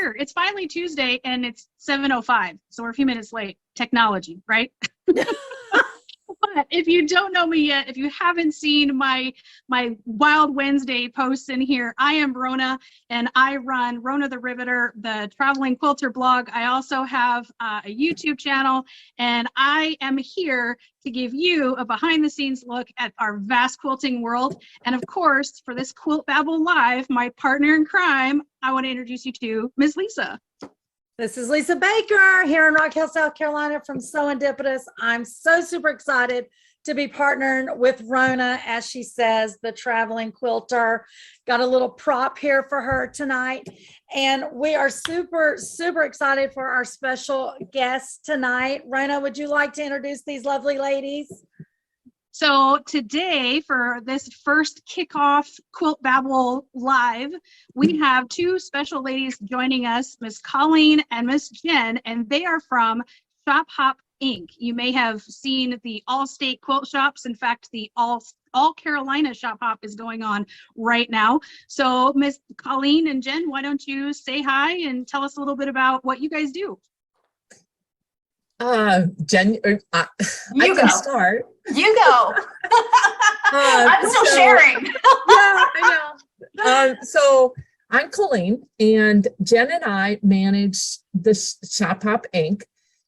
here. It's finally Tuesday and it's 7:05. So we're a few minutes late. Technology, right? But if you don't know me yet, if you haven't seen my Wild Wednesday posts in here, I am Rona, and I run Rona the Ribbiter, the traveling quilter blog. I also have a YouTube channel, and I am here to give you a behind-the-scenes look at our vast quilting world. And of course, for this Quilt Babble Live, my partner in crime, I want to introduce you to Ms. Lisa. This is Lisa Baker here in Rock Hill, South Carolina from SewEndipitious. I'm so super excited to be partnering with Rona, as she says, the traveling quilter. Got a little prop here for her tonight. And we are super, super excited for our special guest tonight. Rona, would you like to introduce these lovely ladies? So today, for this first kickoff Quilt Babble Live, we have two special ladies joining us, Miss Colleen and Miss Jen, and they are from Shop Hop Inc. You may have seen the all-state quilt shops. In fact, the all Carolina Shop Hop is going on right now. So Miss Colleen and Jen, why don't you say hi and tell us a little bit about what you guys do? Jen, I can start. You go. I'm still sharing. Yeah, I know. So I'm Colleen, and Jen and I manage the Shop Hop Inc.,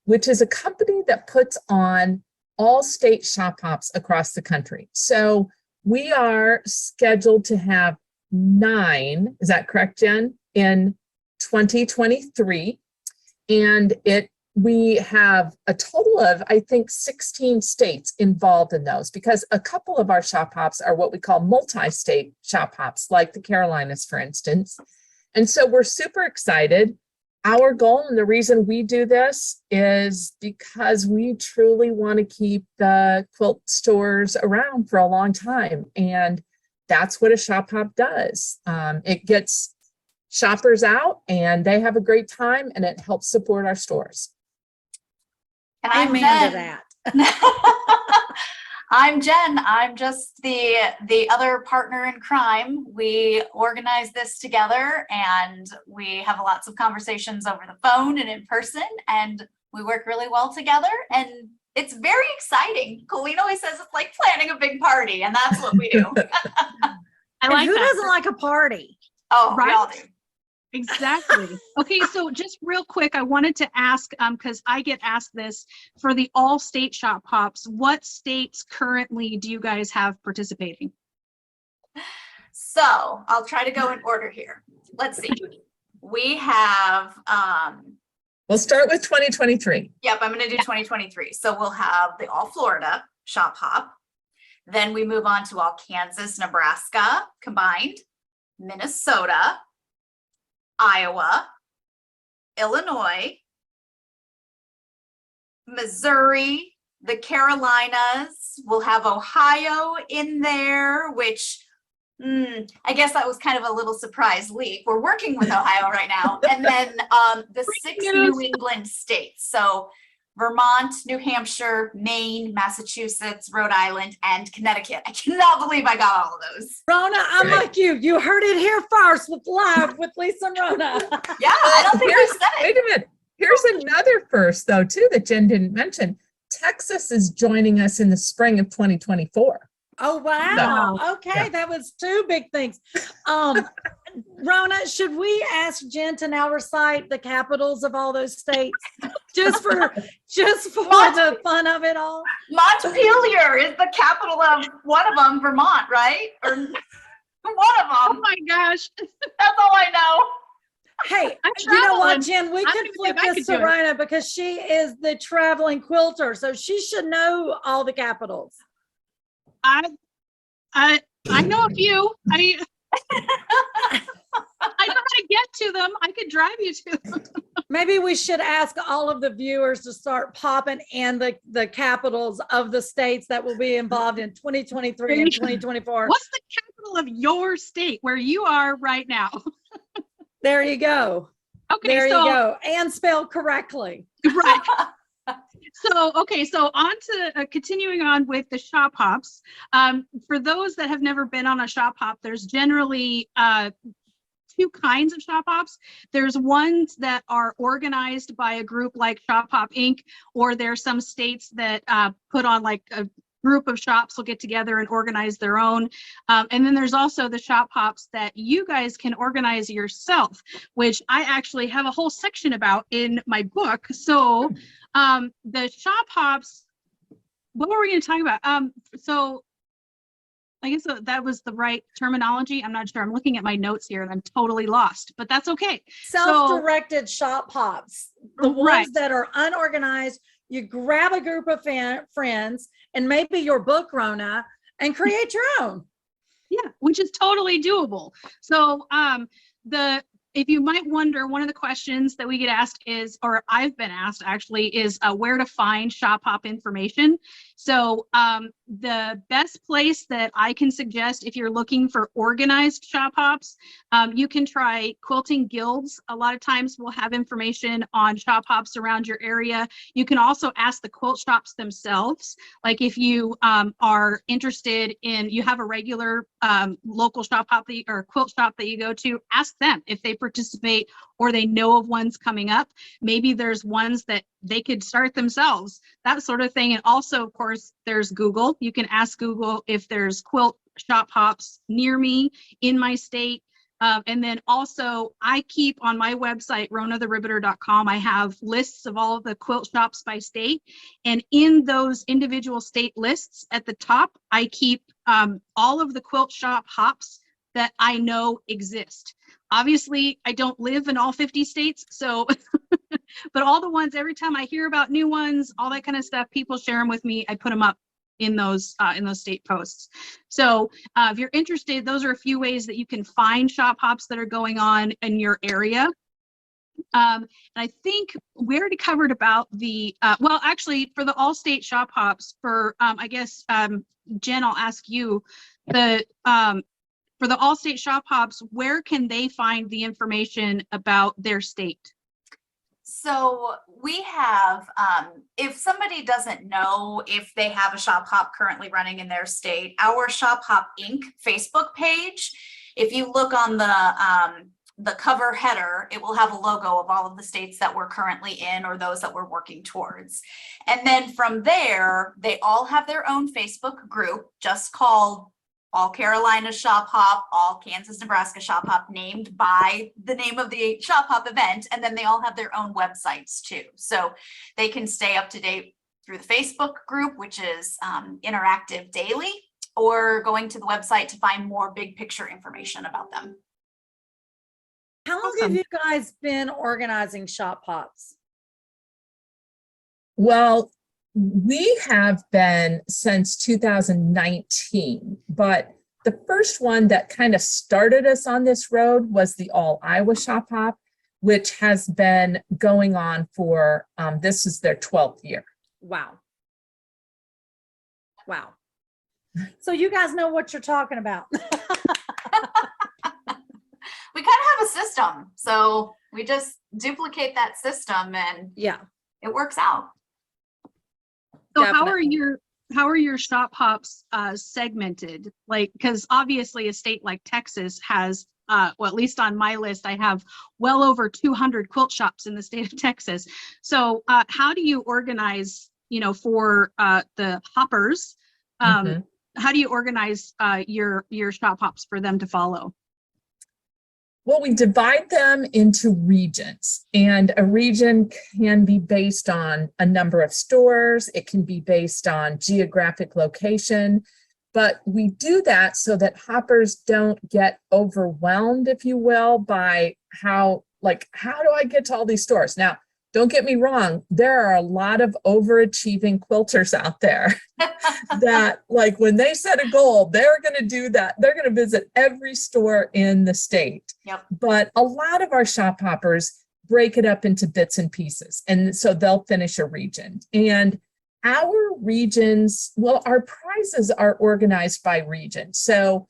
which is a company that puts on all state shop hops across the country. So we are scheduled to have 9, is that correct, Jen, in 2023. And we have a total of, I think, 16 states involved in those, because a couple of our shop hops are what we call multi-state shop hops, like the Carolinas, for instance. And so we're super excited. Our goal, and the reason we do this, is because we truly want to keep the quilt stores around for a long time. And that's what a shop hop does. It gets shoppers out and they have a great time, and it helps support our stores. And I'm Jen. I'm Jen. I'm just the other partner in crime. We organize this together, and we have lots of conversations over the phone and in person, and we work really well together, and it's very exciting. Colleen always says it's like planning a big party, and that's what we do. I like who doesn't like a party? Oh, right? We all do. Exactly. Okay, so just real quick, I wanted to ask, because I get asked this, for the all-state shop hops, what states currently do you guys have participating? So I'll try to go in order here. Let's see. We have We'll start with 2023. Yep, I'm going to do 2023. So we'll have the all Florida shop hop. Then we move on to all Kansas, Nebraska combined, Minnesota, Iowa, Illinois, Missouri, the Carolinas. We'll have Ohio in there, which I guess that was kind of a little surprise leak. We're working with Ohio right now. And then the 6 New England states. So Vermont, New Hampshire, Maine, Massachusetts, Rhode Island, and Connecticut. I cannot believe I got all of those. Rona, I'm like you. You heard it here first with Lisa and Rona. Yeah, I don't think we said it. Wait a minute. Here's another first, though, too, that Jen didn't mention. Texas is joining us in the spring of 2024. Oh, wow. So, okay, yeah. That was 2 big things. Rona, should we ask Jen to now recite the capitals of all those states just for the fun of it all? Montpelier is the capital of one of them, Vermont, right? Or one of them. Oh my gosh. That's all I know. Hey, you know what, Jen? We could flip this to Rona because she is the traveling quilter, so she should know all the capitals. I know a few. I know how to get to them. I could drive you to them. Maybe we should ask all of the viewers to start popping in the capitals of the states that will be involved in 2023 and 2024. What's the capital of your state where you are right now? There you go. Okay, there you go. And spelled correctly. Right. So on to continuing on with the shop hops. For those that have never been on a shop hop, there's generally two kinds of shop hops. There's ones that are organized by a group like Shop Hop Inc., or there's some states that put on like a group of shops will get together and organize their own. And then there's also the shop hops that you guys can organize yourself, which I actually have a whole section about in my book. So the shop hops, what were we going to talk about? So I guess that was the right terminology. I'm not sure. I'm looking at my notes here and I'm totally lost, but that's okay. Self-directed shop hops, the ones Right. that are unorganized. You grab a group of friends and maybe your book, Rona, and create your own. Yeah, which is totally doable. So if you might wonder, one of the questions that we get asked is, or I've been asked actually, is where to find shop hop information. So the best place that I can suggest if you're looking for organized shop hops, you can try quilting guilds. A lot of times we'll have information on shop hops around your area. You can also ask the quilt shops themselves. Like if you are interested in, you have a regular local shop hop or quilt shop that you go to, ask them if they participate or they know of ones coming up. Maybe there's ones that they could start themselves, that sort of thing. And also, of course, there's Google. You can ask Google if there's quilt shop hops near me in my state. And then also I keep on my website, ronatheribbiter.com, I have lists of all of the quilt shops by state. And in those individual state lists at the top, I keep all of the quilt shop hops that I know exist. Obviously, I don't live in all 50 states, so, but all the ones, every time I hear about new ones, all that kind of stuff, people share them with me. I put them up in those state posts. So if you're interested, those are a few ways that you can find shop hops that are going on in your area. And I think we already covered about the, well, actually for the all state shop hops for, I guess, Jen, I'll ask you, for the all state shop hops, where can they find the information about their state? So we have, if somebody doesn't know if they have a shop hop currently running in their state, our Shop Hop Inc. Facebook page, if you look on the cover header, it will have a logo of all of the states that we're currently in or those that we're working towards. And then from there, they all have their own Facebook group just called All Carolina Shop Hop, All Kansas, Nebraska Shop Hop, named by the name of the Shop Hop event. And then they all have their own websites too. So they can stay up to date through the Facebook group, which is interactive daily, or going to the website to find more big picture information about them. How long have you guys been organizing shop hops? Well, we have been since 2019, but the first one that kind of started us on this road was the All Iowa Shop Hop, which has been going on for, this is their 12th year. Wow. Wow. So you guys know what you're talking about. We kind of have a system, so we just duplicate that system and Yeah. it works out. So Definitely. how are your shop hops segmented? Like, because obviously a state like Texas has, well, at least on my list, I have well over 200 quilt shops in the state of Texas. So how do you organize, you know, for the hoppers? How do you organize your shop hops for them to follow? Well, we divide them into regions, and a region can be based on a number of stores. It can be based on geographic location, but we do that so that hoppers don't get overwhelmed, if you will, by how do I get to all these stores? Now, don't get me wrong, there are a lot of overachieving quilters out there that, like, when they set a goal, they're going to do that. They're going to visit every store in the state. Yep. But a lot of our shop hoppers break it up into bits and pieces. And so they'll finish a region. And our regions, well, our prizes are organized by region. So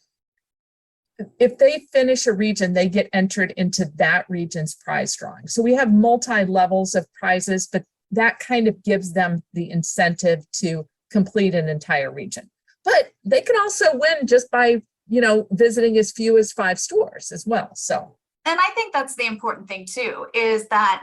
if they finish a region, they get entered into that region's prize drawing. So we have multi-levels of prizes, but that kind of gives them the incentive to complete an entire region. But they can also win just by, you know, visiting as few as 5 stores as well. So And I think that's the important thing too, is that,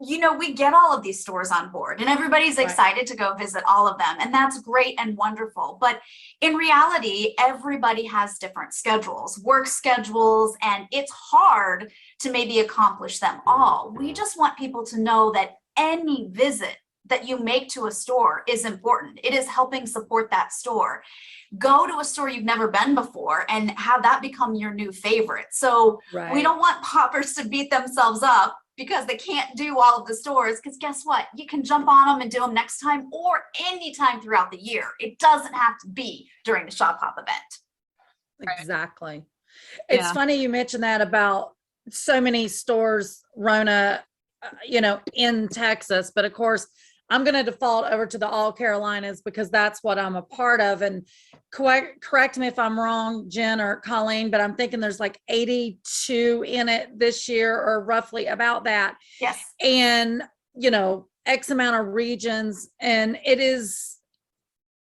you know, we get all of these stores on board and everybody's Right. excited to go visit all of them. And that's great and wonderful. But in reality, everybody has different schedules, work schedules, and it's hard to maybe accomplish them all. We just want people to know that any visit that you make to a store is important. It is helping support that store. Go to a store you've never been before and have that become your new favorite. So Right. we don't want poppers to beat themselves up because they can't do all of the stores, because guess what? You can jump on them and do them next time or anytime throughout the year. It doesn't have to be during the Shop Hop event. Exactly. It's Yeah. funny you mentioned that about so many stores, Rona, you know, in Texas, but of course, I'm going to default over to the All Carolinas because that's what I'm a part of. And correct me if I'm wrong, Jen or Colleen, but I'm thinking there's like 82 in it this year, or roughly about that. Yes. And, you know, X amount of regions. And it is,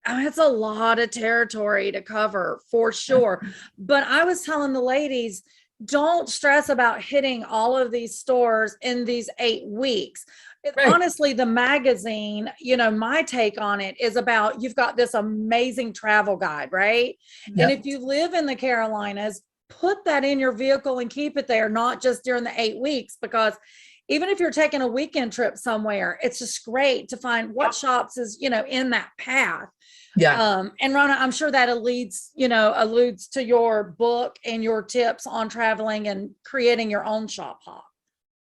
I mean, it's a lot of territory to cover for sure. But I was telling the ladies, don't stress about hitting all of these stores in these 8 weeks. Right. Honestly, the magazine, you know, my take on it is about, you've got this amazing travel guide, right? Yep. And if you live in the Carolinas, put that in your vehicle and keep it there, not just during the 8 weeks, because even if you're taking a weekend trip somewhere, it's just great to find what shops is, you know, in that path. Yeah. And Rona, I'm sure that alludes to your book and your tips on traveling and creating your own shop hop.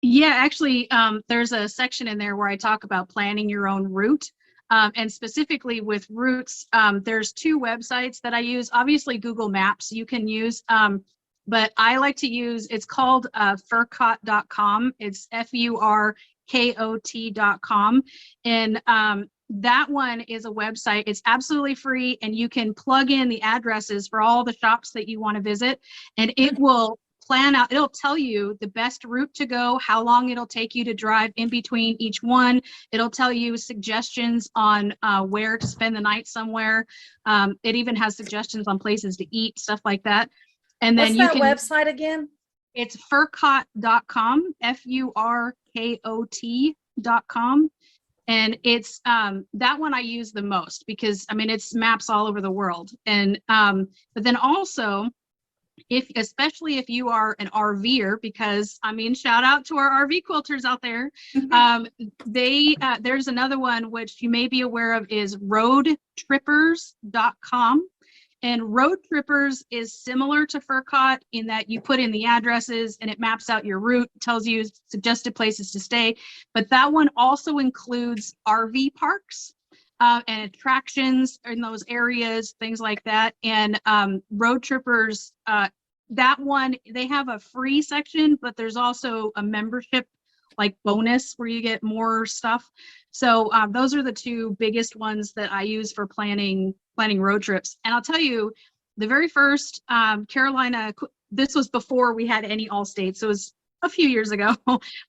Yeah, actually, there's a section in there where I talk about planning your own route. And specifically with routes, there's 2 websites that I use. Obviously, Google Maps you can use, but I like to use, it's called furkot.com. It's FURKOT.com. And that one is a website. It's absolutely free, and you can plug in the addresses for all the shops that you want to visit, and it will plan out, it'll tell you the best route to go, how long it'll take you to drive in between each one. It'll tell you suggestions on where to spend the night somewhere. It even has suggestions on places to eat, stuff like that. And then What's you that can, website again? it's furkot.com, FURKOT.com. And it's that one I use the most because I mean, it's maps all over the world. And but then also, especially if you are an RVer, because I mean, shout out to our RV quilters out there. There's another one which you may be aware of is roadtrippers.com. And Road Trippers is similar to Furkot in that you put in the addresses and it maps out your route, tells you suggested places to stay. But that one also includes RV parks and attractions in those areas, things like that. And Road Trippers, that one, they have a free section, but there's also a membership like bonus where you get more stuff. So those are the 2 biggest ones that I use for planning road trips. And I'll tell you, the very first Carolina, this was before we had any Allstate, so it was a few years ago,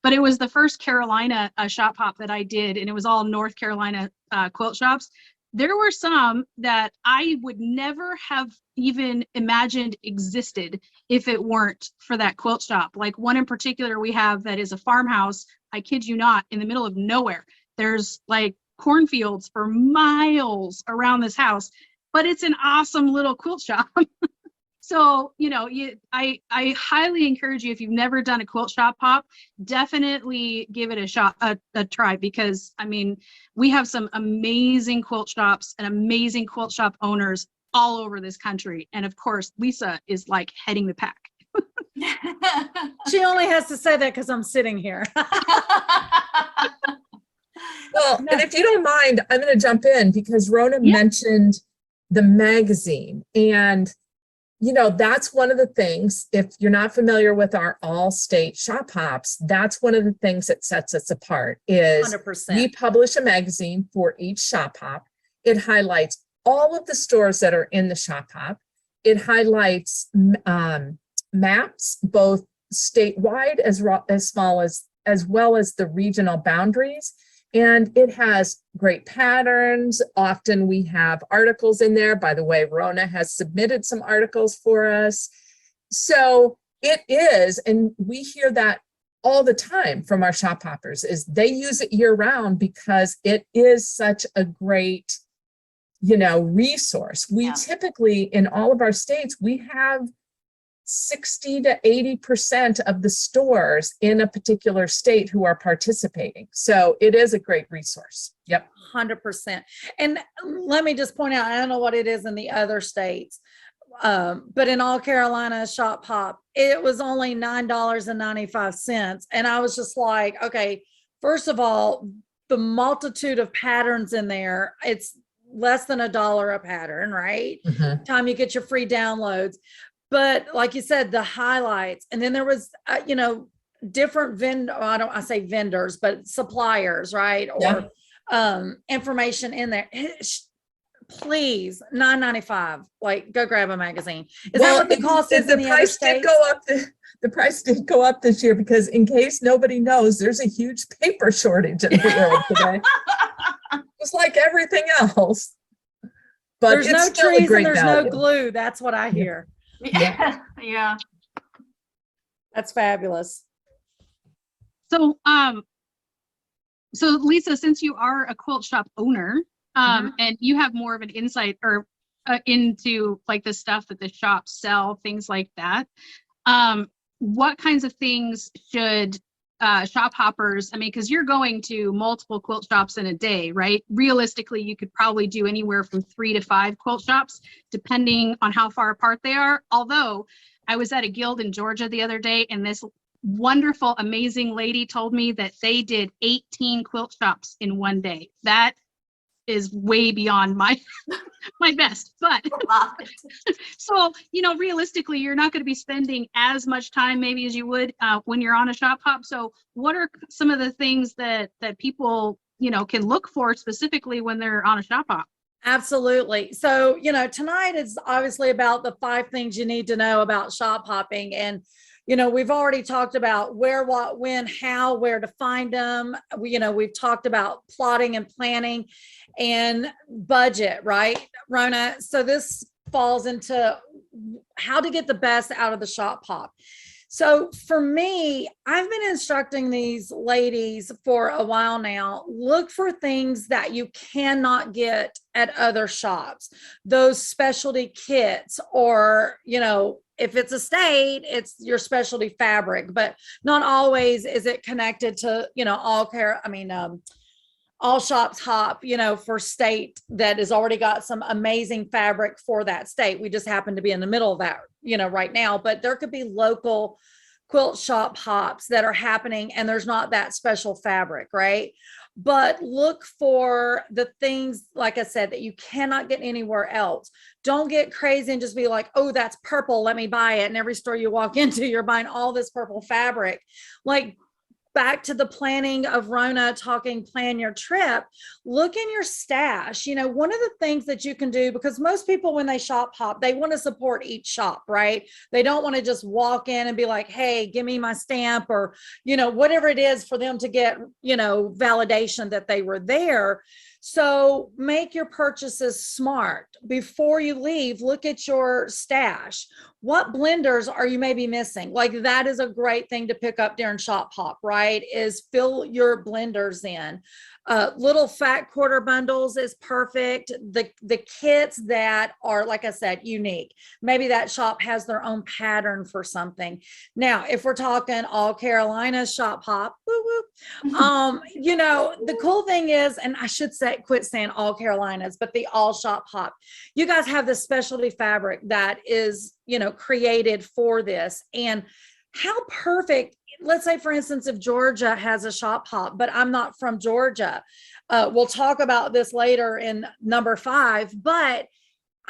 but it was the first Carolina shop hop that I did, and it was all North Carolina quilt shops. There were some that I would never have even imagined existed if it weren't for that quilt shop. Like one in particular we have that is a farmhouse, I kid you not, in the middle of nowhere. There's like cornfields for miles around this house, but it's an awesome little quilt shop. So, you know, I highly encourage you, if you've never done a quilt shop hop, definitely give it a shot, a try, because I mean, we have some amazing quilt shops and amazing quilt shop owners all over this country. And of course, Lisa is like heading the pack. She only has to say that because I'm sitting here. Well, and if you don't mind, I'm going to jump in because Rona Yeah. mentioned the magazine. And, you know, that's one of the things, if you're not familiar with our all-state shop hops, that's one of the things that sets us apart is 100%. we publish a magazine for each shop hop. It highlights all of the stores that are in the shop hop. It highlights maps, both statewide as well as the regional boundaries. And it has great patterns. Often we have articles in there. By the way, Rona has submitted some articles for us. So It is, and we hear that all the time from our shop hoppers, is they use it year round because it is such a great, resource. We Yeah. typically, in all of our states, we have 60 to 80% of the stores in a particular state who are participating. So it is a great resource. Yep. 100%. And let me just point out, I don't know what it is in the other states, but in All Carolina Shop Hop, it was only $9.95. And I was just like, okay, first of all, the multitude of patterns in there, it's less than $1 a pattern, right? Mhm. Time you get your free downloads. But like you said, the highlights, and then there was, different I say vendors, but suppliers, right? Or information in there. Please, $9.95. Like, go grab a magazine. Is that what the cost is in the other states? The price did go up this year because, in case nobody knows, there's a huge paper shortage in the world today. Just like everything else. But There's it's no still a trees and great there's value. no glue. That's what I hear. Yeah. Yeah. That's fabulous. So, so Lisa, since you are a quilt shop owner, and you have more of an insight or into like the stuff that the shops sell, things like that, what kinds of things should shop hoppers, because you're going to multiple quilt shops in a day, right? Realistically, you could probably do anywhere from 3 to 5 quilt shops, depending on how far apart they are. Although I was at a guild in Georgia the other day, and this wonderful, amazing lady told me that they did 18 quilt shops in one day. That is way beyond my my best, but so realistically, you're not going to be spending as much time maybe as you would when you're on a shop hop. So what are some of the things that people can look for specifically when they're on a shop hop? Absolutely. So tonight is obviously about the 5 things you need to know about shop hopping. And we've already talked about where, what, when, how, where to find them. We've talked about plotting and planning and budget, right, Rona? So this falls into how to get the best out of the shop hop. So for me, I've been instructing these ladies for a while now. Look for things that you cannot get at other shops, those specialty kits, or, if it's a state, it's your specialty fabric, but not always is it connected to, all shops hop, for state that has already got some amazing fabric for that state. We just happen to be in the middle of that, right now, but there could be local quilt shop hops that are happening and there's not that special fabric, right? But look for the things, like I said, that you cannot get anywhere else. Don't get crazy and just be like, oh, that's purple, let me buy it. And every store you walk into, you're buying all this purple fabric. Like, back to the planning of Rona talking, plan your trip, look in your stash. One of the things that you can do, because most people, when they shop hop, they want to support each shop, right? They don't want to just walk in and be like, hey, give me my stamp, or, whatever it is for them to get, validation that they were there. So make your purchases smart. Before you leave, look at your stash. What blenders are you maybe missing? Like, that is a great thing to pick up during shop hop, right? Is fill your blenders in. Little fat quarter bundles is perfect. The kits that are, like I said, unique. Maybe that shop has their own pattern for something. Now, if we're talking All Carolina shop hop, woo woo. The cool thing is, and I should quit saying All Carolinas, but the all shop hop. You guys have this specialty fabric that is, created for this. And how perfect. Let's say, for instance, if Georgia has a shop hop, but I'm not from Georgia. We'll talk about this later in number 5, but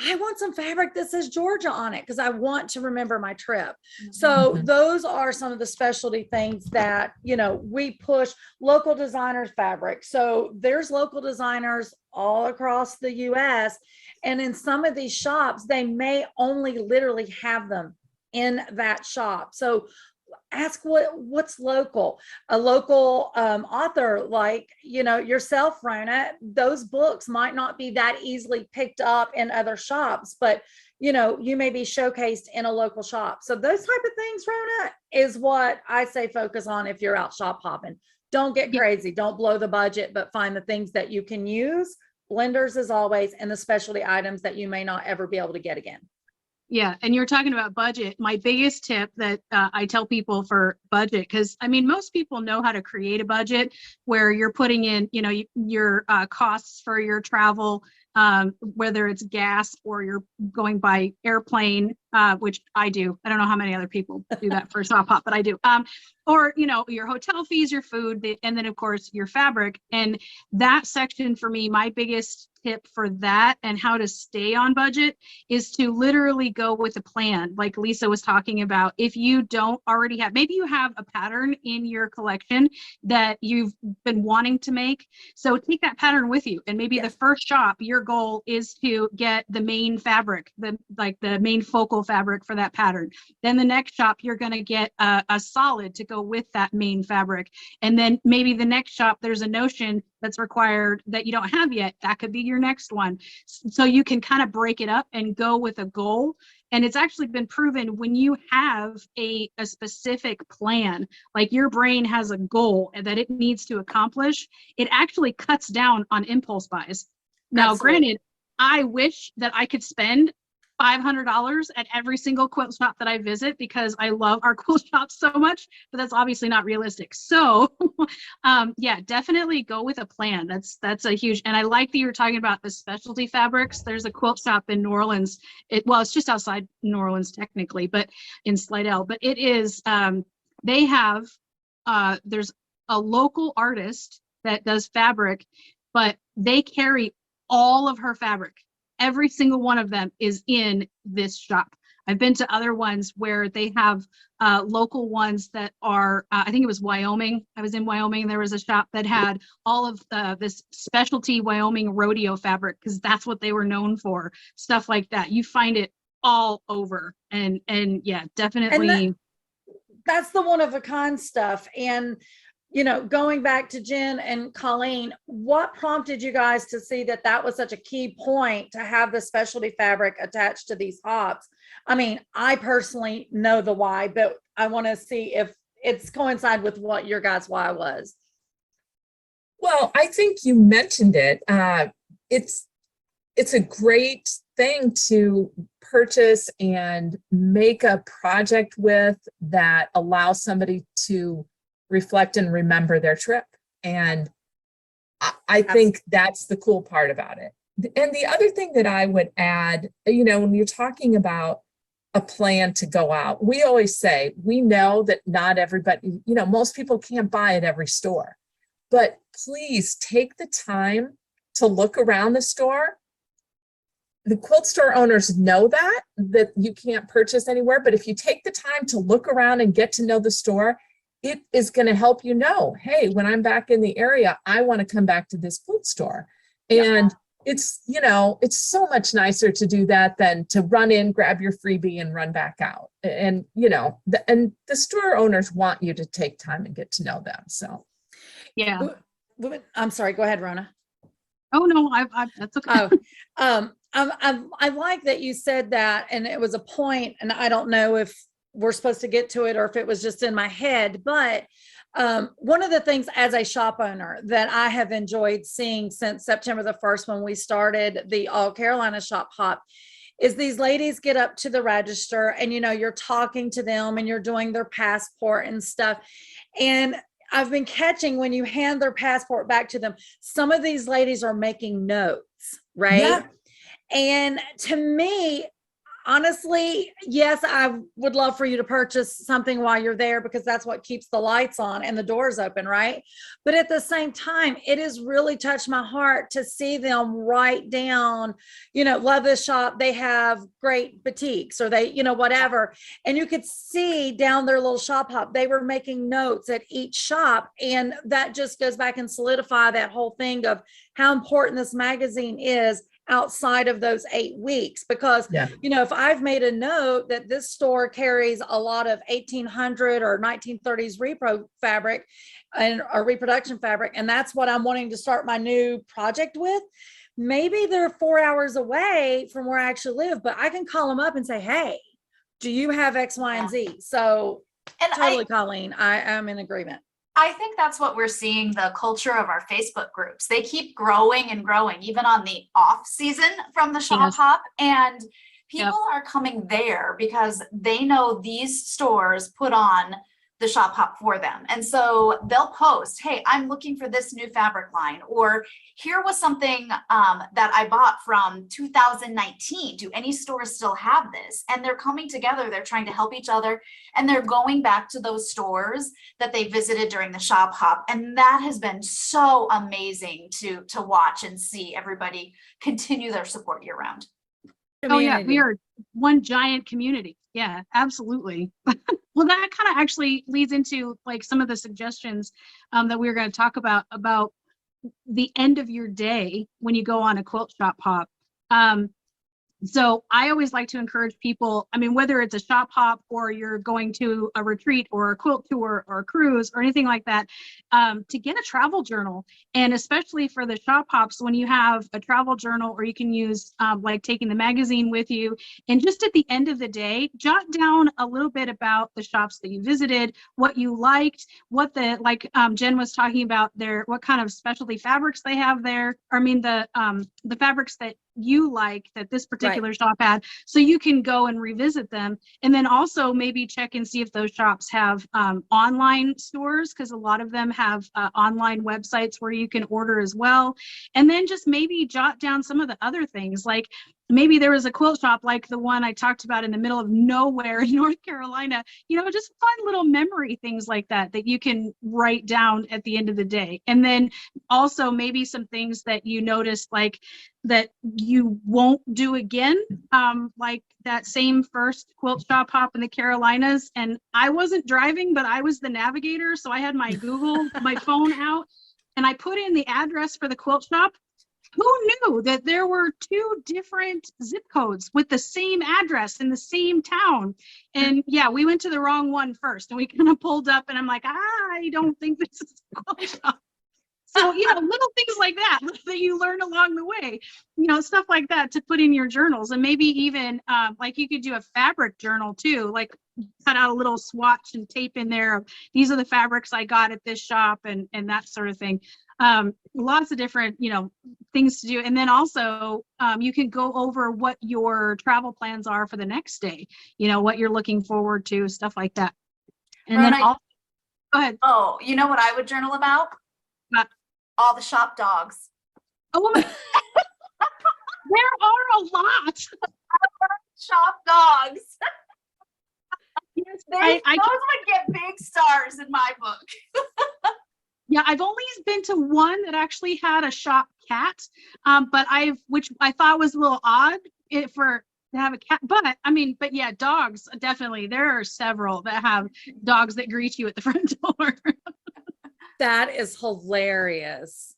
I want some fabric that says Georgia on it because I want to remember my trip. So those are some of the specialty things that, we push. Local designers fabric. So there's local designers all across the US. And in some of these shops, they may only literally have them in that shop. So ask what's local. A local author like, yourself, Rona, those books might not be that easily picked up in other shops, but you may be showcased in a local shop. So those type of things, Rona, is what I say focus on if you're out shop hopping. Don't get crazy. Don't blow the budget, but find the things that you can use. Blenders as always, and the specialty items that you may not ever be able to get again. Yeah, and you're talking about budget. My biggest tip that I tell people for budget, because I mean, most people know how to create a budget where you're putting in, your costs for your travel, whether it's gas or you're going by airplane, which I do. I don't know how many other people do that for shop hop, but I do. Or, your hotel fees, your food, and then of course your fabric. And that section for me, my biggest tip for that and how to stay on budget is to literally go with a plan. Like Lisa was talking about, if you don't already have, maybe you have a pattern in your collection that you've been wanting to make. So take that pattern with you. And maybe the first shop, your goal is to get the main fabric, the main focal fabric for that pattern. Then the next shop, you're going to get a solid to go with that main fabric. And then maybe the next shop, there's a notion that's required that you don't have yet. That could be your next one. So you can kind of break it up and go with a goal. And it's actually been proven when you have a specific plan, like your brain has a goal that it needs to accomplish, it actually cuts down on impulse buys. Now, granted, I wish that I could spend $500 at every single quilt shop that I visit because I love our quilt shop so much, but that's obviously not realistic. So yeah, definitely go with a plan. That's a huge, and I like that you were talking about the specialty fabrics. There's a quilt shop in New Orleans. It's just outside New Orleans technically, but in Slidell, but it is, they have, there's a local artist that does fabric, but they carry all of her fabric. Every single one of them is in this shop. I've been to other ones where they have local ones that are, I think it was Wyoming. I was in Wyoming. There was a shop that had all of this specialty Wyoming rodeo fabric because that's what they were known for. Stuff like that. You find it all over. And yeah, definitely. And that's the one of a kind stuff. And going back to Jen and Colleen, what prompted you guys to see that was such a key point to have the specialty fabric attached to these hops? I mean, I personally know the why, but I want to see if it's coincide with what your guys' why was. Well, I think you mentioned it. It's a great thing to purchase and make a project with that allows somebody to reflect and remember their trip. And I think that's the cool part about it. And the other thing that I would add, when you're talking about a plan to go out, we always say, we know that not everybody, most people can't buy at every store, but please take the time to look around the store. The quilt store owners know that you can't purchase anywhere, but if you take the time to look around and get to know the store, it is going to help hey, when I'm back in the area, I want to come back to this quilt store. And it's, it's so much nicer to do that than to run in, grab your freebie and run back out. And, and the store owners want you to take time and get to know them. So, yeah. I'm sorry. Go ahead, Rona. Oh, no, that's okay. I like that you said that, and it was a point, and I don't know if we're supposed to get to it or if it was just in my head, but one of the things as a shop owner that I have enjoyed seeing since September the 1st, when we started the All Carolina Shop Hop, is these ladies get up to the register and, you're talking to them and you're doing their passport and stuff. And I've been catching when you hand their passport back to them, some of these ladies are making notes, right? Yeah. And to me, honestly, yes, I would love for you to purchase something while you're there because that's what keeps the lights on and the doors open, right? But at the same time, it has really touched my heart to see them write down, love this shop. They have great boutiques or they, whatever. And you could see down their little shop hop, they were making notes at each shop. And that just goes back and solidify that whole thing of how important this magazine is outside of those 8 weeks, because, Yeah. you know, if I've made a note that this store carries a lot of 1800 or 1930s repro fabric and or reproduction fabric, and that's what I'm wanting to start my new project with, maybe they're 4 hours away from where I actually live, but I can call them up and say, hey, do you have X, Y, and Z? So And totally, Colleen, I am in agreement. I think that's what we're seeing, the culture of our Facebook groups. They keep growing and growing, even on the off season from the shop Yes. hop. And people Yep. are coming there because they know these stores put on the shop hop for them. And so they'll post, hey, I'm looking for this new fabric line, or here was something that I bought from 2019. Do any stores still have this? And they're coming together, they're trying to help each other, and they're going back to those stores that they visited during the shop hop. And that has been so amazing to watch and see everybody continue their support year round. Oh yeah, we Community. are one giant community. Yeah, absolutely. Well, that kind of actually leads into like some of the suggestions that we were going to talk about the end of your day when you go on a quilt shop hop. So I always like to encourage people, I mean, whether it's a shop hop or you're going to a retreat or a quilt tour or a cruise or anything like that, to get a travel journal. And especially for the shop hops, when you have a travel journal, or you can use like taking the magazine with you, and just at the end of the day, jot down a little bit about the shops that you visited, what you liked, what the, like Jen was talking about there, what kind of specialty fabrics they have there. I mean, the fabrics that you like that this particular shop had, so you can go and revisit them. And then also maybe check and see if those shops have online stores, because a lot of them have online websites where you can order as well. And then just maybe jot down some of the other things, like maybe there was a quilt shop like the one I talked about in the middle of nowhere in North Carolina, you know, just fun little memory things like that that you can write down at the end of the day. And then also maybe some things that you noticed, like that you won't do again, like that same first quilt shop hop in the Carolinas. And I wasn't driving, but I was the navigator. So I had my my phone out, and I put in the address for the quilt shop. Who knew that there were 2 different zip codes with the same address in the same town? And yeah, we went to the wrong one first, and we kind of pulled up, and I'm like, I don't think this is a quilt shop. So, you know, little things like that that you learn along the way, you know, stuff like that to put in your journals. And maybe even like you could do a fabric journal too, like cut out a little swatch and tape in there of, these are the fabrics I got at this shop, and that sort of thing. Lots of different, you know, things to do. And then also you can go over what your travel plans are for the next day, you know, what you're looking forward to, stuff like that. And then Rona, go ahead. Oh, you know what I would journal about? All the shop dogs. Oh my, there are a lot. Shop dogs. Yes, Those would get big stars in my book. yeah, I've only been to one that actually had a shop cat, but which I thought was a little odd to have a cat. But I mean, but yeah, dogs, definitely. There are several that have dogs that greet you at the front door. That is hilarious.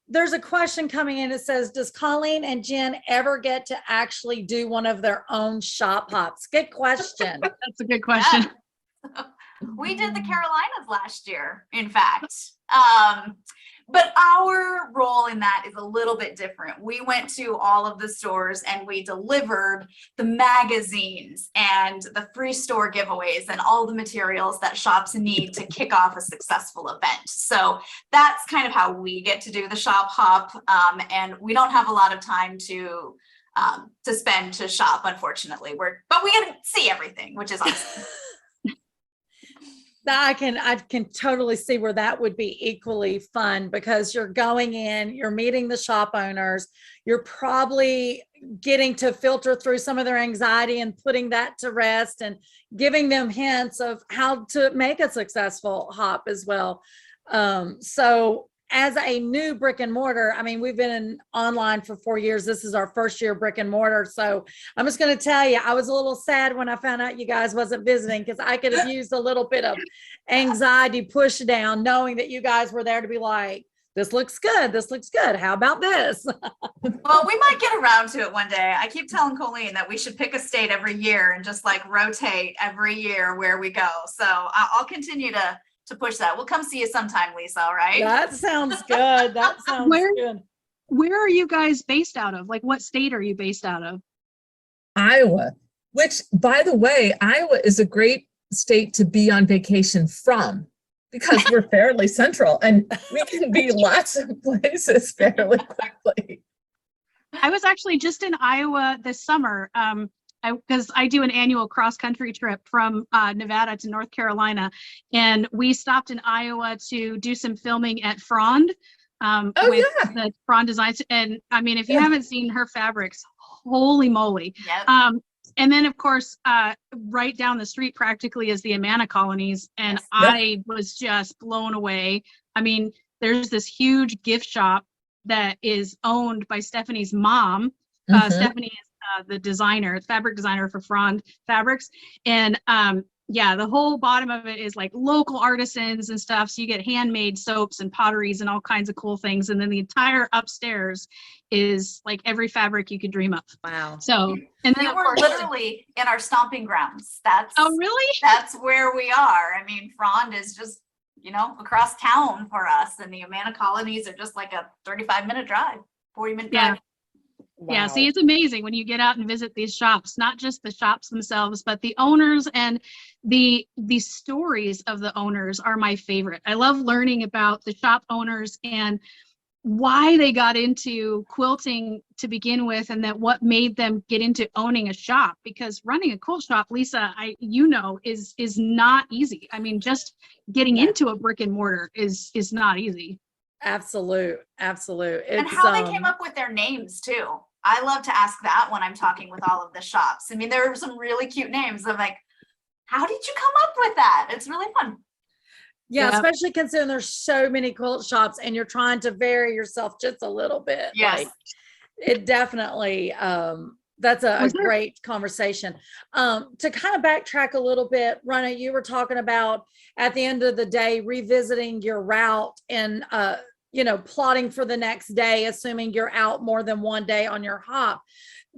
There's a question coming in. It says, does Colleen and Jen ever get to actually do one of their own shop hops? Good question. That's a good question. Yeah. We did the Carolinas last year, in fact. But our role in that is a little bit different. We went to all of the stores and we delivered the magazines and the free store giveaways and all the materials that shops need to kick off a successful event. So that's kind of how we get to do the shop hop. And we don't have a lot of time to spend to shop, unfortunately. But we get to see everything, which is awesome. I can totally see where that would be equally fun, because you're going in, you're meeting the shop owners, you're probably getting to filter through some of their anxiety and putting that to rest and giving them hints of how to make a successful hop as well. So as a new brick and mortar, I mean, we've been online for 4 years. This is our first year brick and mortar. So I'm just going to tell you, I was a little sad when I found out you guys wasn't visiting, because I could have used a little bit of anxiety push down, knowing that you guys were there to be like, this looks good. This looks good. How about this? Well, we might get around to it one day. I keep telling Colleen that we should pick a state every year and just like rotate every year where we go. So I'll continue to push that. We'll come see you sometime, Lisa, all right? That sounds good. That sounds good. Where are you guys based out of? Like, what state are you based out of? Iowa, which, by the way, Iowa is a great state to be on vacation from because we're fairly central and we can be lots of places fairly quickly. I was actually just in Iowa this summer. Because I do an annual cross-country trip from Nevada to North Carolina, and we stopped in Iowa to do some filming at Frond with the Frond Designs. And I mean, if you haven't seen her fabrics, holy moly. Yep. And then, of course, right down the street practically is the Amana colonies, and Yes. I was just blown away. I mean, there's this huge gift shop that is owned by Stephanie's mom. Stephanie is the designer, fabric designer for Frond Fabrics. And yeah, the whole bottom of it is like local artisans and stuff. So you get handmade soaps and potteries and all kinds of cool things. And then the entire upstairs is like every fabric you could dream of. Wow. So, and then You of were course, literally in our stomping grounds. oh, really? That's where we are. I mean, Frond is just, across town for us, and the Amana colonies are just like a 35-minute drive, 40-minute Yeah. drive. Yeah, see, it's amazing when you get out and visit these shops, not just the shops themselves, but the owners and the stories of the owners are my favorite. I love learning about the shop owners and why they got into quilting to begin with, and that what made them get into owning a shop, because running a quilt shop, Lisa, is not easy. I mean, just getting into a brick and mortar is not easy. Absolute. And how they came up with their names too. I love to ask that when I'm talking with all of the shops. I mean, there are some really cute names. I'm like, how did you come up with that? It's really fun. Yeah, Yep. especially considering there's so many quilt shops and you're trying to vary yourself just a little bit. Yes. Like, it definitely, that's a Was there- great conversation. To kind of backtrack a little bit, Rona, you were talking about at the end of the day, revisiting your route and, plotting for the next day, assuming you're out more than one day on your hop.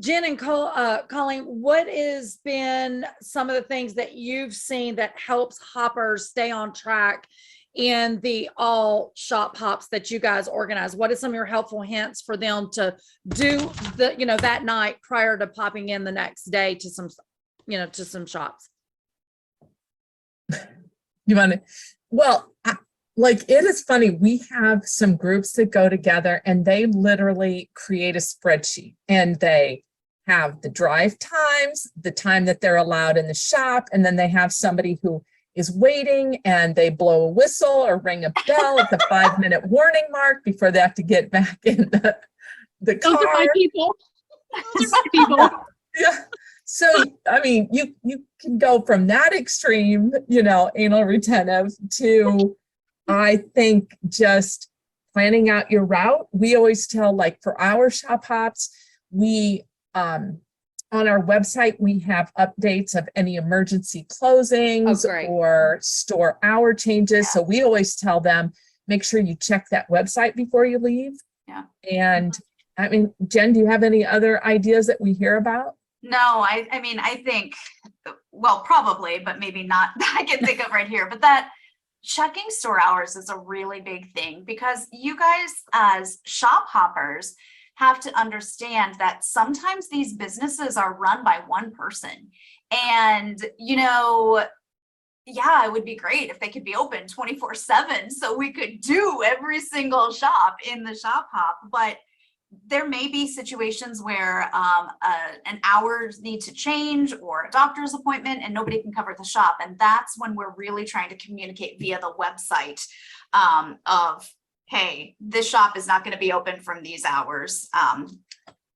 Jen and Colleen, what has been some of the things that you've seen that helps hoppers stay on track in the all shop hops that you guys organize? What are some of your helpful hints for them to do that night prior to popping in the next day to some shops? You want to? Well, it is funny. We have some groups that go together and they literally create a spreadsheet, and they have the drive times, the time that they're allowed in the shop, and then they have somebody who is waiting and they blow a whistle or ring a bell at the 5-minute warning mark before they have to get back in the car. Those are my people. Those are my people. Yeah. So, I mean, you can go from that extreme, anal retentive to, I think, just planning out your route. We always tell, like, for our shop hops, we, on our website, we have updates of any emergency closings or store hour changes. So we always tell them, make sure you check that website before you leave. Yeah. And I mean, Jen, do you have any other ideas that we hear about? No, I mean, I think, well, probably, but maybe not that I can think of right here, but that checking store hours is a really big thing, because you guys as shop hoppers have to understand that sometimes these businesses are run by one person. And, yeah, it would be great if they could be open 24/7 so we could do every single shop in the shop hop. But there may be situations where an hours need to change, or a doctor's appointment, and nobody can cover the shop. And that's when we're really trying to communicate via the website of, hey, this shop is not going to be open from these hours.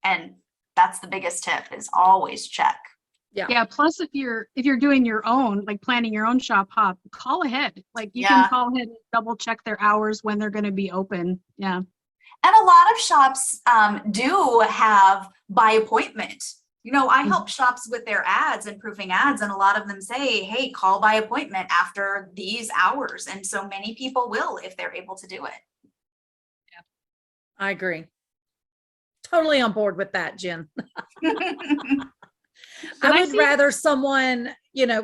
And that's the biggest tip, is always check. Yeah. Plus, if you're doing your own, like planning your own shop hop, call ahead. Like you can call ahead and double check their hours when they're going to be open. Yeah. And a lot of shops do have by appointment. I help shops with their ads and proofing ads, and a lot of them say, hey, call by appointment after these hours. And so many people will, if they're able to do it. I agree. Totally on board with that, Jen. I I would see- rather someone,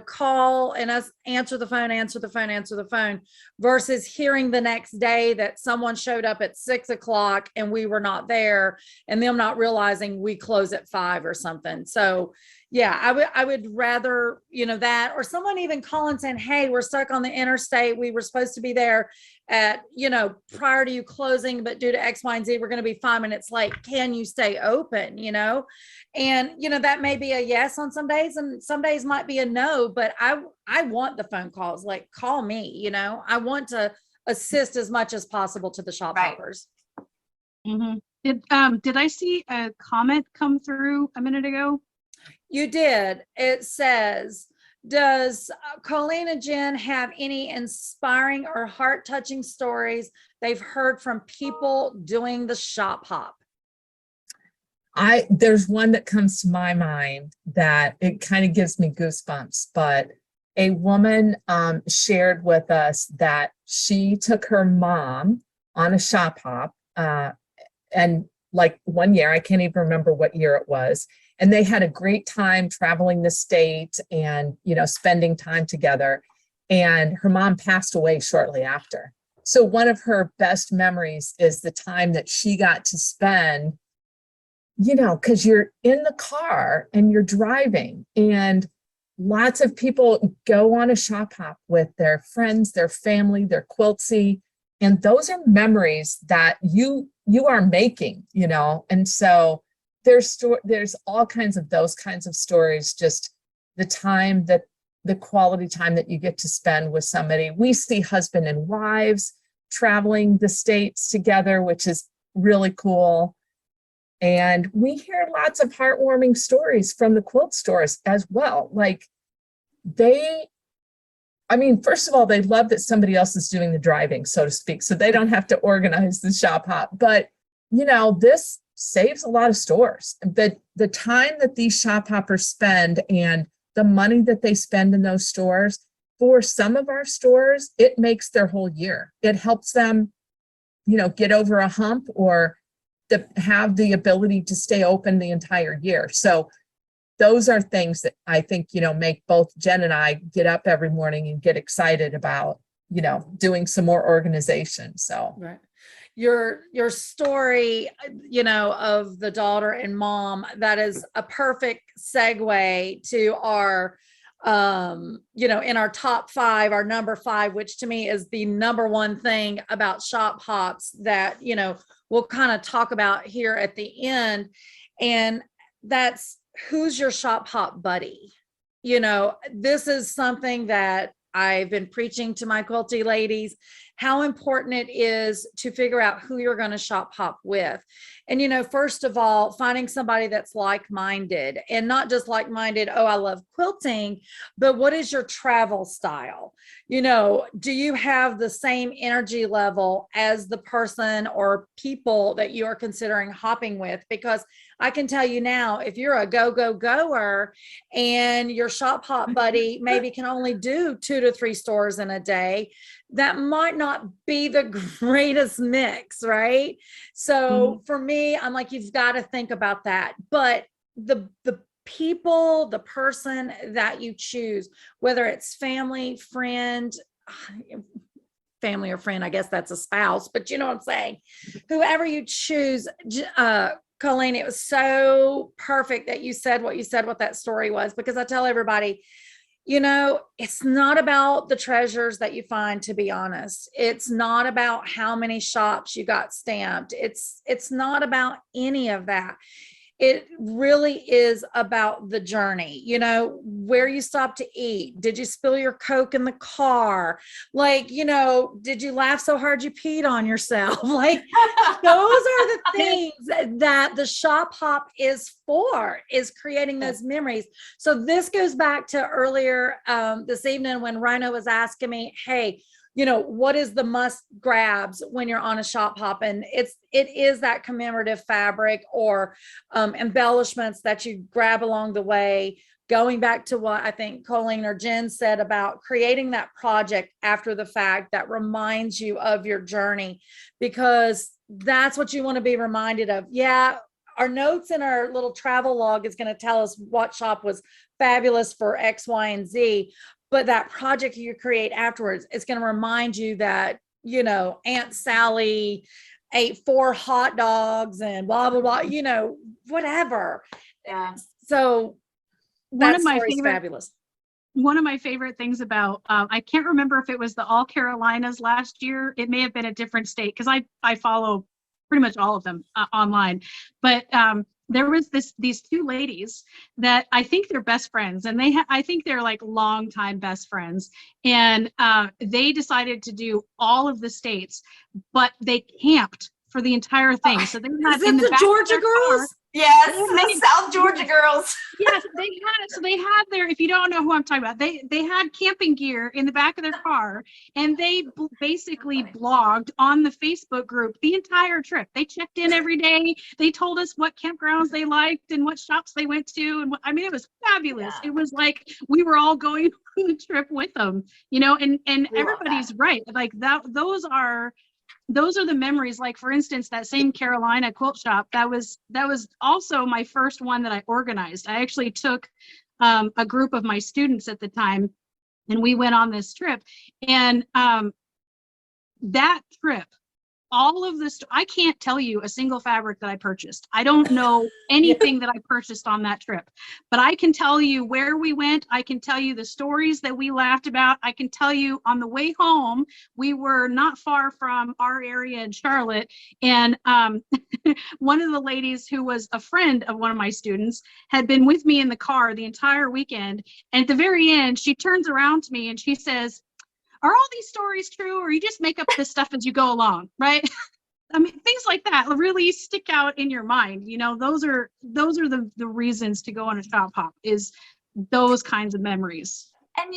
call and us answer the phone versus hearing the next day that someone showed up at 6 o'clock and we were not there and them not realizing we close at 5 or something. So yeah, I would rather, that, or someone even calling saying, hey, we're stuck on the interstate. We were supposed to be there at, prior to you closing, but due to X, Y, and Z, we're going to be 5 minutes late. Can you stay open? And that may be a yes on some days, and some days might be a no, but I want the phone calls, like, call me, I want to assist as much as possible to the shop Right. hoppers. Mhm. Did I see a comment come through a minute ago? You did. It says, does Colleen and Jen have any inspiring or heart-touching stories they've heard from people doing the shop hop? There's one that comes to my mind that it kind of gives me goosebumps, but a woman shared with us that she took her mom on a shop hop, and like one year, I can't even remember what year it was, and they had a great time traveling the state and spending time together, and her mom passed away shortly after. So one of her best memories is the time that she got to spend, because you're in the car and you're driving, and lots of people go on a shop hop with their friends, their family, their quiltsy, and those are memories that you are making, and so there's all kinds of those kinds of stories, just the quality time that you get to spend with somebody. We see husband and wives traveling the states together, which is really cool. And we hear lots of heartwarming stories from the quilt stores as well. Like first of all, they love that somebody else is doing the driving, so to speak, so they don't have to organize the shop hop. But, this saves a lot of stores. The time that these shop hoppers spend and the money that they spend in those stores, for some of our stores, it makes their whole year. It helps them, get over a hump or have the ability to stay open the entire year. So those are things that I think, make both Jen and I get up every morning and get excited about, doing some more organization. So Right. Your story, of the daughter and mom, that is a perfect segue to our, in our top 5, our number 5, which to me is the number one thing about shop hops that, we'll kind of talk about here at the end. And that's, who's your shop hop buddy? This is something that I've been preaching to my quilty ladies, how important it is to figure out who you're going to shop hop with. And, first of all, finding somebody that's like-minded, and not just like-minded, oh, I love quilting, but what is your travel style? Do you have the same energy level as the person or people that you are considering hopping with? Because I can tell you now, if you're a goer and your shop hop buddy maybe can only do 2 to 3 stores in a day, that might not be the greatest mix, right? So for me, I'm like, you've got to think about that. But the people, the person that you choose, whether it's family, friend, or friend, I guess that's a spouse, but you know what I'm saying? Whoever you choose, Colleen, it was so perfect that you said what that story was, because I tell everybody, it's not about the treasures that you find, to be honest. It's not about how many shops you got stamped. It's not about any of that. It really is about the journey, where you stop to eat. Did you spill your Coke in the car? Like, did you laugh so hard you peed on yourself? Like, those are the things that the shop hop is for, is creating those memories. So this goes back to earlier this evening when Rona was asking me, hey, what is the must grabs when you're on a shop hop? And it is that commemorative fabric or embellishments that you grab along the way. Going back to what I think Colleen or Jen said about creating that project after the fact that reminds you of your journey, because that's what you want to be reminded of. Yeah, our notes in our little travel log is going to tell us what shop was fabulous for X, Y, and Z. But that project you create afterwards, it's going to remind you that, Aunt Sally ate 4 hot dogs and blah, blah, blah, whatever. Yeah. So One that of my story's favorite fabulous. One of my favorite things about, I can't remember if it was the All Carolinas last year. It may have been a different state because I follow pretty much all of them online. But there was these 2 ladies that I think they're best friends, and I think they're like longtime best friends. And they decided to do all of the states, but they camped for the entire thing. So they had Is it the Georgia girls? Yes, the South Georgia girls. Yes, they had their, if you don't know who I'm talking about, they had camping gear in the back of their car, and they basically blogged on the Facebook group the entire trip. They checked in every day. They told us what campgrounds they liked and what shops they went to, and I mean, it was fabulous. Yeah. It was like we were all going on the trip with them, and everybody's right. Like that, those are the memories. Like, for instance, that same Carolina quilt shop, that was also my first one that I organized. I actually took a group of my students at the time, and we went on this trip. And that trip, all of this, I can't tell you a single fabric that I purchased. I don't know anything that I purchased on that trip, but I can tell you where we went. I can tell you the stories that we laughed about. I can tell you on the way home, we were not far from our area in Charlotte. And one of the ladies who was a friend of one of my students had been with me in the car the entire weekend. And at the very end, she turns around to me and she says, "Are all these stories true, or you just make up this stuff as you go along?" Right? I mean, things like that really stick out in your mind. Those are the reasons to go on a shop hop, is those kinds of memories. And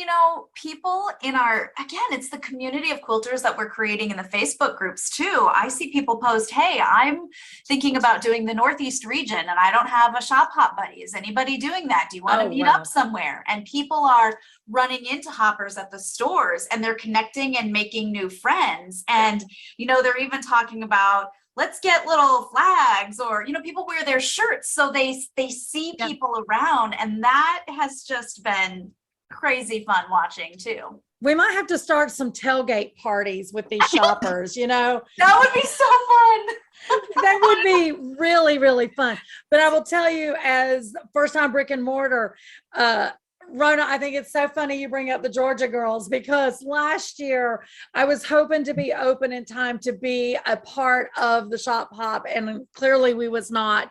people again, it's the community of quilters that we're creating in the Facebook groups too. I see people post, "Hey, I'm thinking about doing the Northeast region and I don't have a shop hop buddy. Is anybody doing that? Do you want to meet up somewhere?" And people are running into hoppers at the stores, and they're connecting and making new friends. And, they're even talking about, let's get little flags, or, people wear their shirts so they see people around. And that has just been crazy fun watching too. We might have to start some tailgate parties with these shoppers, That would be so fun. That would be really, really fun. But I will tell you, as first time brick and mortar, Rona, I think it's so funny you bring up the Georgia girls, because last year I was hoping to be open in time to be a part of the shop hop, and clearly we was not,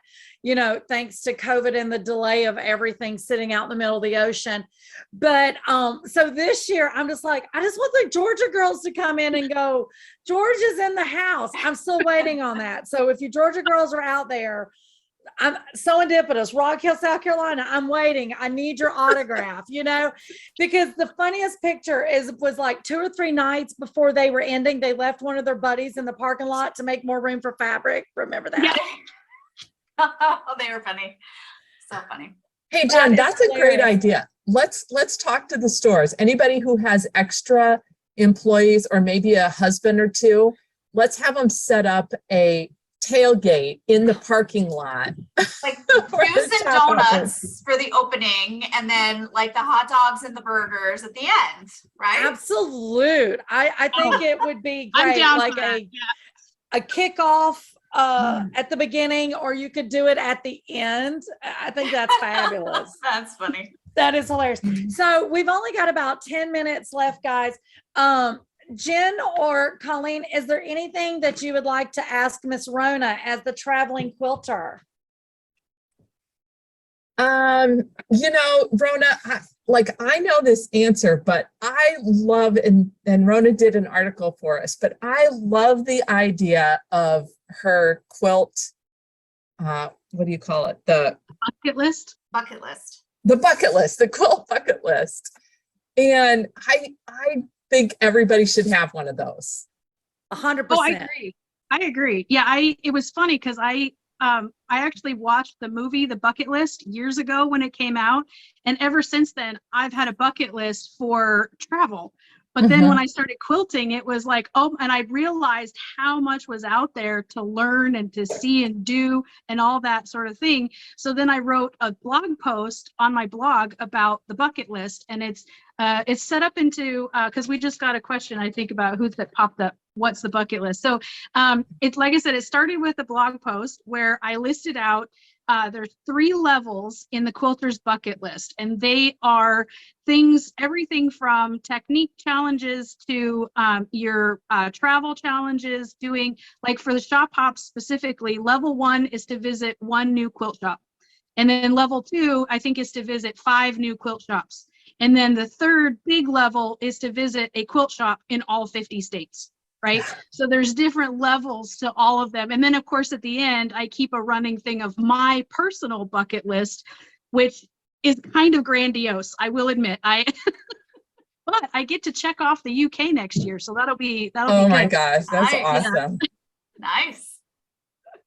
thanks to COVID and the delay of everything sitting out in the middle of the ocean. But so this year I'm just like, I just want the Georgia girls to come in and go, "Georgia's in the house." I'm still waiting on that. So if you Georgia girls are out there, I'm SewEndipitious, Rock Hill, South Carolina, I'm waiting. I need your autograph, because the funniest picture was like 2 or 3 nights before they were ending. They left one of their buddies in the parking lot to make more room for fabric. Remember that? Yeah. Oh, they were funny. So funny. Hey, Jen, that's a great idea. Let's talk to the stores. Anybody who has extra employees, or maybe a husband or 2, let's have them set up a tailgate in the parking lot. Like juice and donuts for the opening, and then like the hot dogs and the burgers at the end, right? Absolute. I think it would be I'm great, down like for that. a kickoff at the beginning, or you could do it at the end. I think that's fabulous. That's funny. That is hilarious. So we've only got about 10 minutes left, guys. Jen or Colleen, is there anything that you would like to ask Miss Rona as the traveling quilter? Rona, I know this answer, but I love, and Rona did an article for us, but I love the idea of her quilt. What do you call it? The Bucket list. Bucket list. The bucket list, the quilt bucket list. And I think everybody should have one of those. 100%. Oh, I agree. I agree. Yeah, it was funny because I actually watched the movie The Bucket List years ago when it came out, and ever since then I've had a bucket list for travel. But then when I started quilting, it was like, oh, and I realized how much was out there to learn and to see and do and all that sort of thing. So then I wrote a blog post on my blog about the bucket list, and it's set up into, because we just got a question, I think, about who's that popped up. What's the bucket list? So it's like I said, it started with a blog post where I listed out there's 3 levels in the quilter's bucket list, and they are things, everything from technique challenges to your travel challenges, doing like for the shop hops specifically, level 1 is to visit 1 new quilt shop. And then level 2, I think, is to visit 5 new quilt shops. And then the 3rd big level is to visit a quilt shop in all 50 states. Right. So there's different levels to all of them. And then, of course, at the end, I keep a running thing of my personal bucket list, which is kind of grandiose, I will admit. But I get to check off the UK next year. So that'll be Oh my good. gosh, that's Nice. awesome. Nice.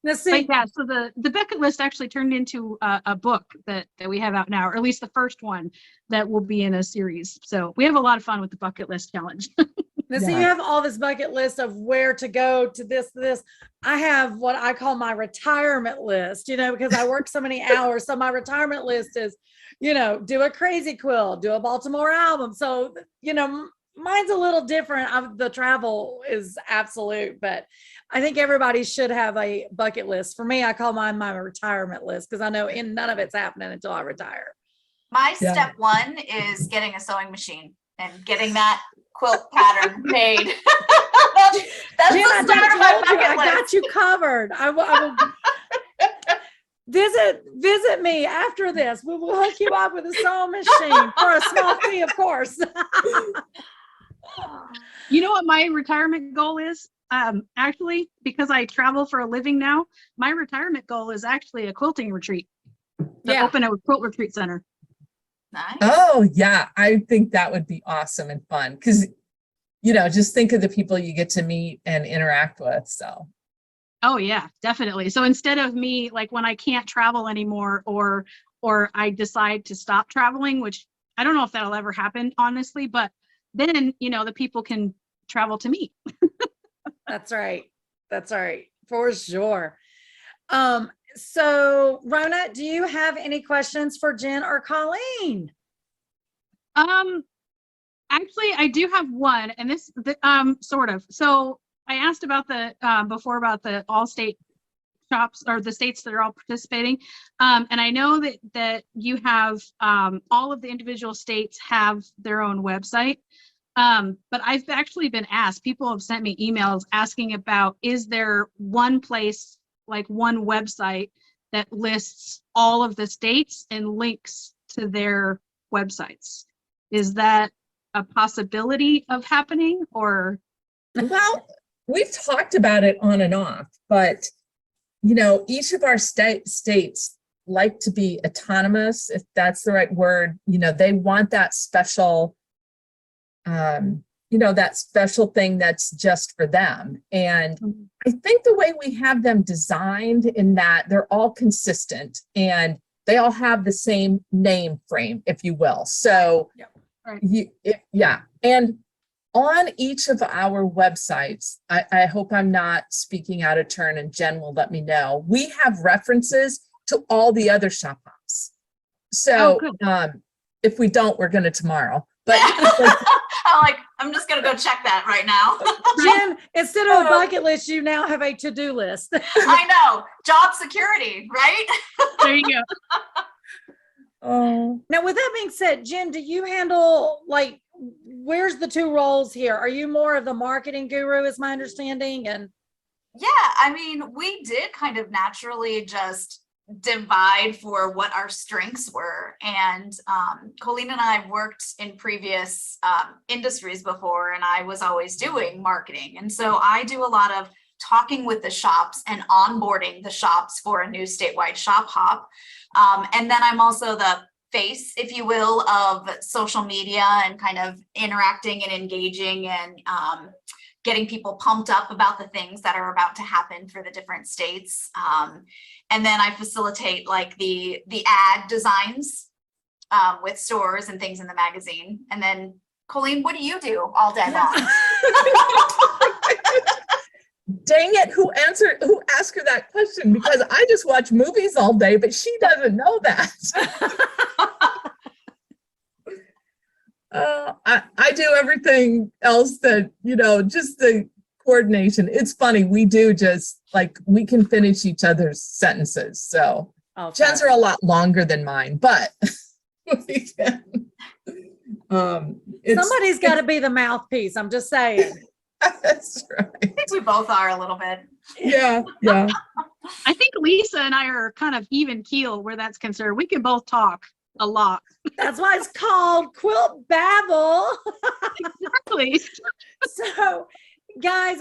Let's see. But yeah, so the bucket list actually turned into a book that we have out now, or at least the first one that will be in a series. So we have a lot of fun with the bucket list challenge. Now, so you have all this bucket list of where to go to this. I have what I call my retirement list, because I work so many hours. So my retirement list is, do a crazy quill, do a Baltimore album. So, mine's a little different. The travel is absolute, but I think everybody should have a bucket list. For me, I call mine my retirement list because I know none of it's happening until I retire. My step 1 is getting a sewing machine and getting that quilt pattern made. that's Jen, the start of my I bucket list. got you covered. I will visit me after this. We will hook you up with a sewing machine for a small fee, of course. You know what my retirement goal is? Actually, because I travel for a living now, my retirement goal is actually a quilting retreat. Open a quilt retreat center. Nice. Oh yeah, I think that would be awesome and fun because, just think of the people you get to meet and interact with. So. Oh yeah, definitely. So instead of me, like when I can't travel anymore, or I decide to stop traveling, which I don't know if that'll ever happen, honestly, but then, the people can travel to me. That's right. For sure. So Rona, do you have any questions for Jen or Colleen? Actually, I do have one, and this, sort of. So I asked about before about the all state shops, or the states that are all participating. And I know that you have, all of the individual states have their own website. But I've actually been asked, people have sent me emails asking about, is there one place, like one website that lists all of the states and links to their websites? Is that a possibility of happening, or? Well, we've talked about it on and off, but each of our states like to be autonomous, if that's the right word. They want that special that special thing that's just for them. And I think the way we have them designed, in that they're all consistent and they all have the same name frame, if you will. So and on each of our websites, I hope I'm not speaking out of turn, and Jen will let me know, we have references to all the other shop hops. So if we don't, we're going to tomorrow. But I'm just gonna go check that right now. Jen, instead of a bucket list, you now have a to-do list. I know, job security, right? There you go. Oh, Now, with that being said, Jen, do you handle, where's the 2 roles here? Are you more of the marketing guru, is my understanding? And Yeah, we did kind of naturally just divide for what our strengths were. And Colleen and I worked in previous industries before, and I was always doing marketing. And so I do a lot of talking with the shops and onboarding the shops for a new statewide shop hop. And then I'm also the face, if you will, of social media and kind of interacting and engaging and getting people pumped up about the things that are about to happen for the different states. And then I facilitate like the ad designs with stores and things in the magazine. And then Colleen, what do you do all day long? Dang it, who asked her that question? Because I just watch movies all day, but she doesn't know that. I do everything else that, just the coordination. It's funny, we do just like, we can finish each other's sentences. So Jen's are a lot longer than mine, but we can. Somebody's got to be the mouthpiece. I'm just saying. That's right. I think we both are a little bit. Yeah. I think Lisa and I are kind of even keel where that's concerned. We can both talk a lot. That's why it's called Quilt Babble. Exactly. So, guys,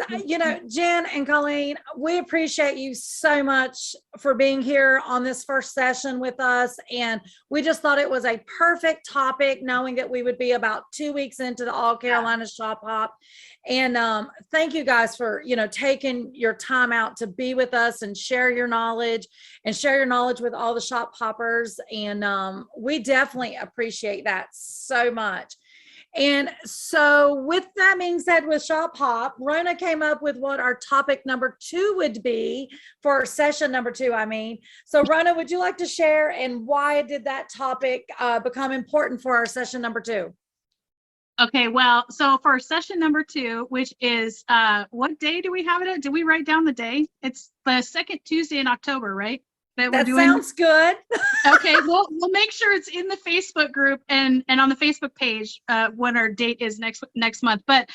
Jen and Colleen, we appreciate you so much for being here on this first session with us. And we just thought it was a perfect topic, knowing that we would be about 2 weeks into the All Carolina Shop Hop. And thank you guys for, taking your time out to be with us and share your knowledge with all the shop hoppers. And we definitely appreciate that so much. And so with that being said, with Shop Hop, Rona came up with what our topic number 2 would be for session number 2, So Rona, would you like to share, and why did that topic become important for our session number 2? Okay, well, so for session number 2, which is, what day do we have it at? Did we write down the day? It's the second Tuesday in October, right? That sounds good. Okay, we'll make sure it's in the Facebook group and on the Facebook page when our date is next month. But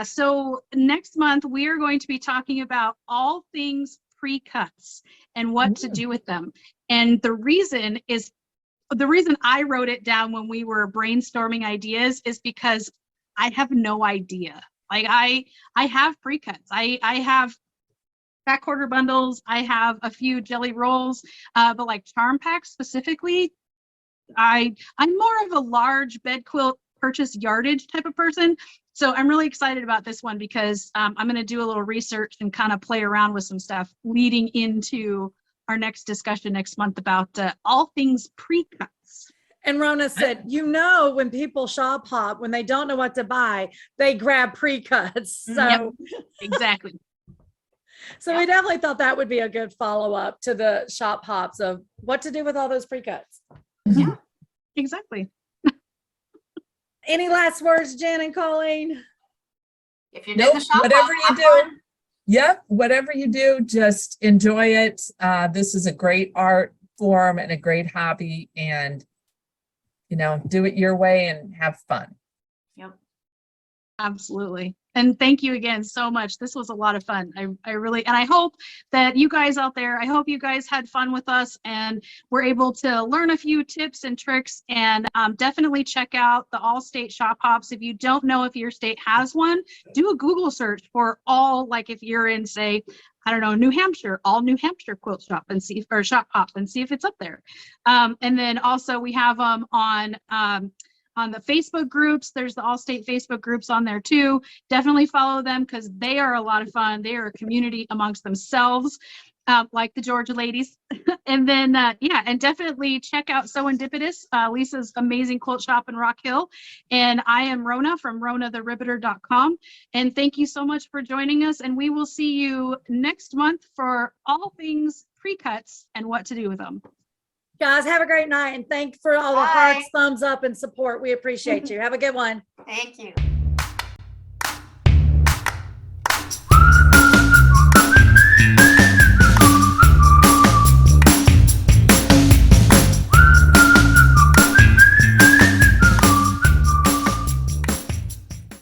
so next month we are going to be talking about all things pre-cuts and what to do with them. And the reason I wrote it down when we were brainstorming ideas is because I have no idea. Like I have pre-cuts. I have back quarter bundles. I have a few jelly rolls, but like charm packs specifically, I'm more of a large bed quilt purchase yardage type of person. So I'm really excited about this one because I'm going to do a little research and kind of play around with some stuff leading into our next discussion next month about all things pre-cuts. And Rona said, when people shop hop, when they don't know what to buy, they grab pre-cuts. So Yep, exactly. So we definitely thought that would be a good follow-up to the shop hops of what to do with all those pre-cuts. Yeah, exactly. Any last words, Jen and Colleen? If you're doing the shop whatever hop, you do, whatever you do, just enjoy it. This is a great art form and a great hobby, and do it your way and have fun. Yep, absolutely. And thank you again so much. This was a lot of fun. I really, and I hope that you guys out there, I hope you guys had fun with us and were able to learn a few tips and tricks, and definitely check out the all state shop hops. If you don't know if your state has one, do a Google search for all, like if you're in, say, I don't know, New Hampshire, all New Hampshire quilt shop and see, or shop hop, and see if it's up there. And then also we have them on the Facebook groups. There's the All-State Facebook groups on there too. Definitely follow them because they are a lot of fun. They are a community amongst themselves, like the Georgia ladies. And then, and definitely check out SewEndipitious, Lisa's amazing quilt shop in Rock Hill. And I am Rona from RonaTheRibbiter.com. And thank you so much for joining us. And we will see you next month for all things pre-cuts and what to do with them. Guys, have a great night, and thank you for all the hearts, thumbs up, and support. We appreciate you. Have a good one. Thank you.